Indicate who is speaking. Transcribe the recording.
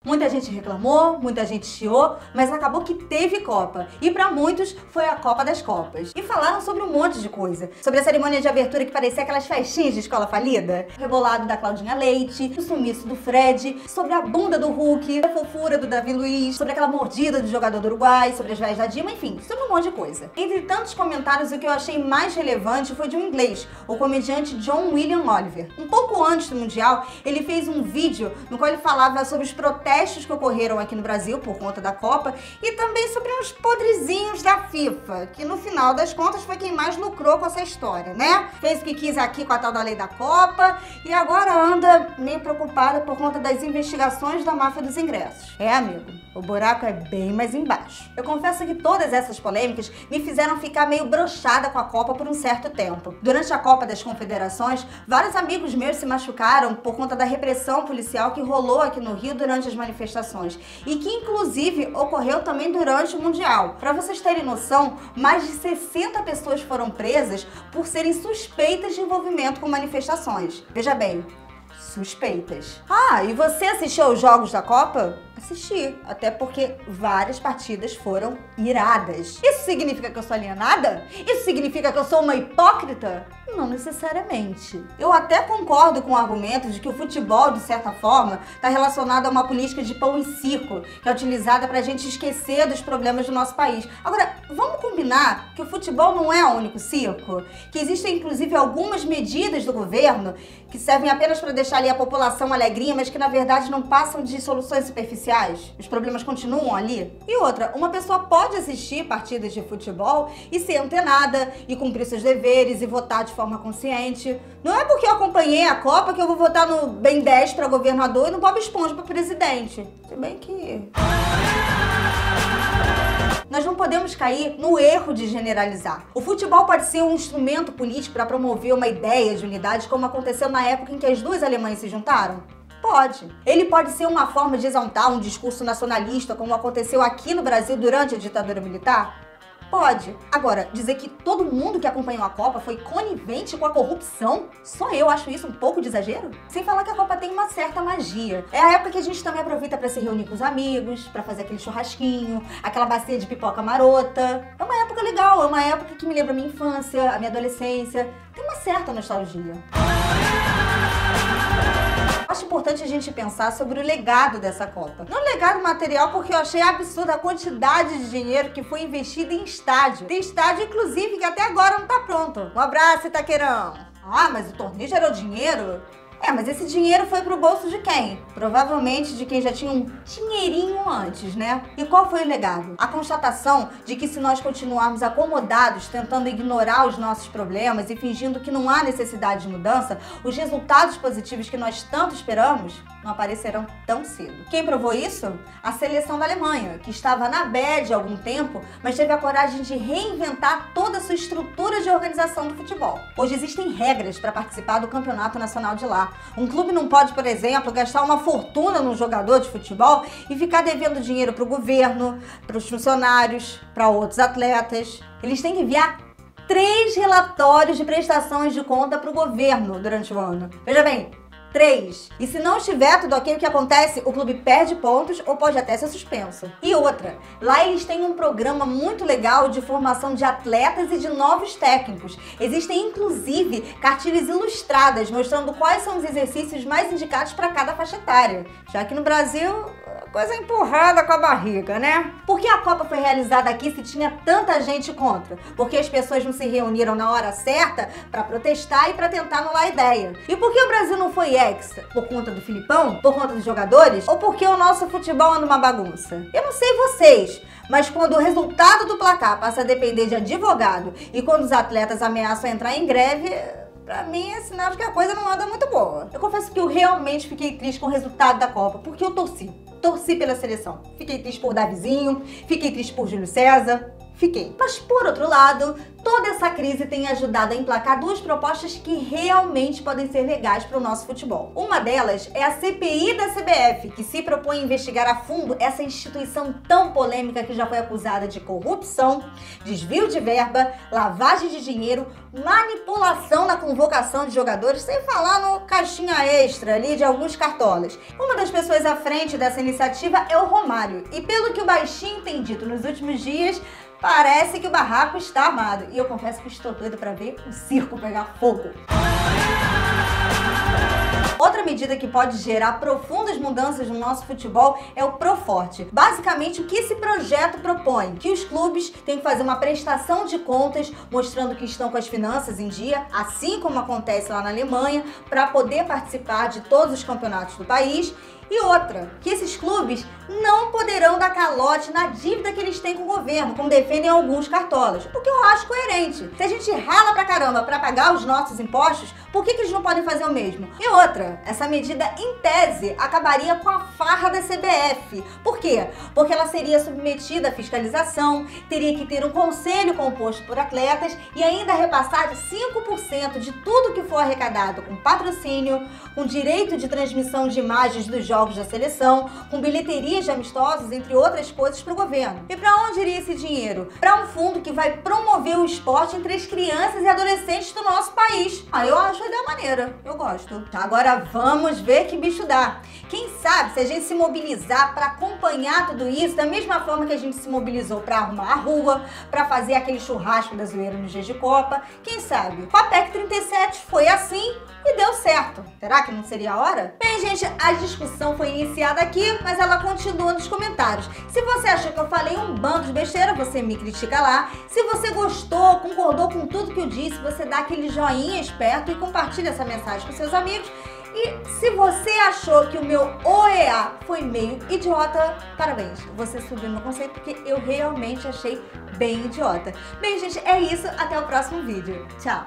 Speaker 1: Muita gente reclamou, muita gente chiou, mas acabou que teve Copa. E pra muitos foi a Copa das Copas. E falaram sobre um monte de coisa. Sobre a cerimônia de abertura que parecia aquelas festinhas de escola falida. O rebolado da Claudinha Leite, o sumiço do Fred, sobre a bunda do Hulk, a fofura do Davi Luiz, sobre aquela mordida do jogador do Uruguai, sobre as veias da Dilma, enfim, sobre um monte de coisa. Entre tantos comentários, o que eu achei mais relevante foi de um inglês, o comediante John William Oliver. Um pouco antes do Mundial, ele fez um vídeo no qual ele falava sobre os protestos que ocorreram aqui no Brasil por conta da Copa e também sobre uns podrezinhos da FIFA, que no final das contas foi quem mais lucrou com essa história, né? Fez o que quis aqui com a tal da lei da Copa e agora anda meio preocupada por conta das investigações da máfia dos ingressos. É, amigo, o buraco é bem mais embaixo. Eu confesso que todas essas polêmicas me fizeram ficar meio broxada com a Copa por um certo tempo. Durante a Copa das Confederações, vários amigos meus se machucaram por conta da repressão policial que rolou aqui no Rio durante as manifestações e que inclusive ocorreu também durante o Mundial. Para vocês terem noção, mais de 60 pessoas foram presas por serem suspeitas de envolvimento com manifestações. Veja bem, suspeitas. Ah, e você assistiu aos jogos da Copa? Assisti, até porque várias partidas foram iradas. Isso significa que eu sou alienada? Isso significa que eu sou uma hipócrita? Não necessariamente. Eu até concordo com o argumento de que o futebol, de certa forma, está relacionado a uma política de pão e circo, que é utilizada para a gente esquecer dos problemas do nosso país. Agora, vamos combinar que o futebol não é o único circo? Que existem, inclusive, algumas medidas do governo que servem apenas para deixar ali a população alegrinha, mas que, na verdade, não passam de soluções superficiais? Os problemas continuam ali? E outra, uma pessoa pode assistir partidas de futebol e ser antenada, e cumprir seus deveres, e votar de forma consciente. Não é porque eu acompanhei a Copa que eu vou votar no Ben 10 para governador e no Bob Esponja para presidente. Se bem que... Nós não podemos cair no erro de generalizar. O futebol pode ser um instrumento político para promover uma ideia de unidade, como aconteceu na época em que as duas Alemanhas se juntaram? Pode. Ele pode ser uma forma de exaltar um discurso nacionalista, como aconteceu aqui no Brasil durante a ditadura militar? Pode. Agora, dizer que todo mundo que acompanhou a Copa foi conivente com a corrupção, só eu acho isso um pouco de exagero? Sem falar que a Copa tem uma certa magia. É a época que a gente também aproveita para se reunir com os amigos, para fazer aquele churrasquinho, aquela bacia de pipoca marota. É uma época legal, é uma época que me lembra a minha infância, a minha adolescência. Tem uma certa nostalgia. Acho importante a gente pensar sobre o legado dessa Copa. Não legado material, porque eu achei absurda a quantidade de dinheiro que foi investido em estádio. Tem estádio, inclusive, que até agora não tá pronto. Um abraço, Itaquerão! Ah, mas o torneio gerou dinheiro? É, mas esse dinheiro foi pro bolso de quem? Provavelmente de quem já tinha um dinheirinho antes, né? E qual foi o legado? A constatação de que se nós continuarmos acomodados, tentando ignorar os nossos problemas e fingindo que não há necessidade de mudança, os resultados positivos que nós tanto esperamos não aparecerão tão cedo. Quem provou isso? A seleção da Alemanha, que estava na bad há algum tempo, mas teve a coragem de reinventar toda a sua estrutura de organização do futebol. Hoje existem regras para participar do campeonato nacional de lá. Um clube não pode, por exemplo, gastar uma fortuna num jogador de futebol e ficar devendo dinheiro para o governo, para os funcionários, para outros atletas. Eles têm que enviar 3 relatórios de prestações de conta para o governo durante o ano. Veja bem, 3. E se não estiver tudo ok, o que acontece? O clube perde pontos ou pode até ser suspenso. E outra, lá eles têm um programa muito legal de formação de atletas e de novos técnicos. Existem inclusive cartilhas ilustradas mostrando quais são os exercícios mais indicados para cada faixa etária. Já que no Brasil, coisa empurrada com a barriga, né? Por que a Copa foi realizada aqui se tinha tanta gente contra? Porque as pessoas não se reuniram na hora certa para protestar e para tentar anular a ideia. E por que o Brasil não foi hexa? Por conta do Filipão? Por conta dos jogadores? Ou porque o nosso futebol anda uma bagunça? Eu não sei vocês, mas quando o resultado do placar passa a depender de advogado e quando os atletas ameaçam entrar em greve, pra mim é sinal de que a coisa não anda muito boa. Eu confesso que eu realmente fiquei triste com o resultado da Copa, porque eu torci pela seleção. Fiquei triste por Davizinho, fiquei triste por Júlio César. Fiquei. Mas por outro lado, toda essa crise tem ajudado a emplacar duas propostas que realmente podem ser legais para o nosso futebol. Uma delas é a CPI da CBF, que se propõe a investigar a fundo essa instituição tão polêmica que já foi acusada de corrupção, desvio de verba, lavagem de dinheiro, manipulação na convocação de jogadores, sem falar no caixinha extra ali de alguns cartolas. Uma das pessoas à frente dessa iniciativa é o Romário, e pelo que o baixinho tem dito nos últimos dias, parece que o barraco está armado. E eu confesso que estou doida para ver o circo pegar fogo. Outra medida que pode gerar profundas mudanças no nosso futebol é o Proforte. Basicamente, o que esse projeto propõe? Que os clubes têm que fazer uma prestação de contas mostrando que estão com as finanças em dia, assim como acontece lá na Alemanha, para poder participar de todos os campeonatos do país. E outra, que esses clubes não poderão dar calote na dívida que eles têm com o governo, como defendem alguns cartolas, o que eu acho coerente. Se a gente rala pra caramba pra pagar os nossos impostos, por que eles não podem fazer o mesmo? E outra, essa medida, em tese, acabaria com a farra da CBF. Por quê? Porque ela seria submetida à fiscalização, teria que ter um conselho composto por atletas e ainda repassar 5% de tudo que for arrecadado com patrocínio, com direito de transmissão de imagens dos jogos da seleção, com bilheterias de amistosos, entre outras coisas, para o governo. E para onde iria esse dinheiro? Para um fundo que vai promover o esporte entre as crianças e adolescentes do nosso país. Eu acho a ideia maneira, eu gosto. Agora vamos ver que bicho dá. Quem sabe se a gente se mobilizar para acompanhar tudo isso, da mesma forma que a gente se mobilizou para arrumar a rua, para fazer aquele churrasco da zoeira nos dias de Copa, quem sabe? Com a PEC 37 foi assim e deu certo. Será que não seria a hora? Bem, gente, a discussão foi iniciada aqui, mas ela continua nos comentários. Se você achou que eu falei um bando de besteira, você me critica lá. Se você gostou, concordou com tudo que eu disse, você dá aquele joinha esperto e compartilha essa mensagem com seus amigos. E se você achou que o meu OEA foi meio idiota, parabéns, você subiu no conceito porque eu realmente achei bem idiota. Bem, gente, é isso. Até o próximo vídeo. Tchau!